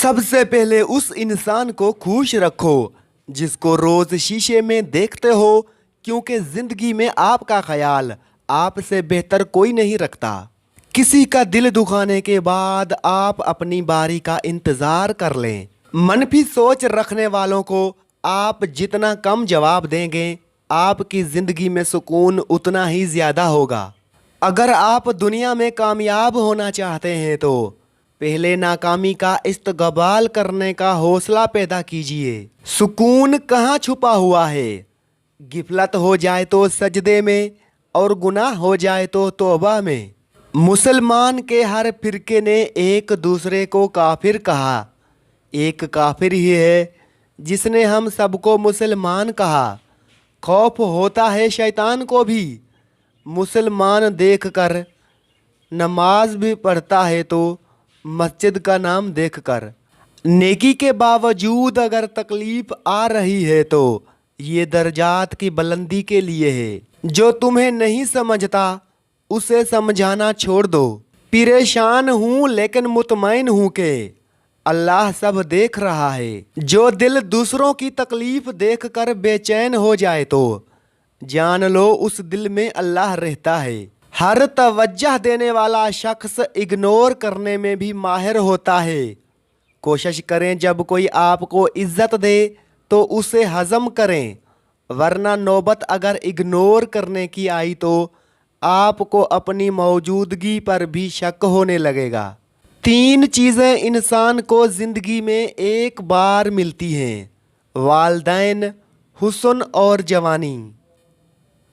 सबसे पहले उस इंसान को खुश रखो जिसको रोज शीशे में देखते हो, क्योंकि जिंदगी में आपका ख्याल आपसे बेहतर कोई नहीं रखता। किसी का दिल दुखाने के बाद आप अपनी बारी का इंतजार कर लें। मनफी सोच रखने वालों को आप जितना कम जवाब देंगे, आपकी जिंदगी में सुकून उतना ही ज्यादा होगा। अगर आप दुनिया में कामयाब होना चाहते हैं तो पहले नाकामी का इस्तकबाल करने का हौसला पैदा कीजिए। सुकून कहाँ छुपा हुआ है? गिफलत हो जाए तो सजदे में और गुनाह हो जाए तो तौबा में। मुसलमान के हर फिरके ने एक दूसरे को काफिर कहा। एक काफिर ही है जिसने हम सबको मुसलमान कहा। खौफ होता है शैतान को भी मुसलमान देखकर। नमाज भी पढ़ता है तो मस्जिद का नाम देखकर। नेकी के बावजूद अगर तकलीफ आ रही है तो ये दर्जात की बुलंदी के लिए है। जो तुम्हें नहीं समझता उसे समझाना छोड़ दो। परेशान हूँ लेकिन मुतमईन हूँ कि अल्लाह सब देख रहा है। जो दिल दूसरों की तकलीफ देखकर बेचैन हो जाए तो जान लो उस दिल में अल्लाह रहता है। हर तवज्जह देने वाला शख्स इग्नोर करने में भी माहिर होता है। कोशिश करें जब कोई आपको इज्जत दे तो उसे हजम करें, वरना नौबत अगर इग्नोर करने की आई तो आपको अपनी मौजूदगी पर भी शक होने लगेगा। 3 चीज़ें इंसान को ज़िंदगी में एक बार मिलती हैं: वालदैन, हुस्न और जवानी।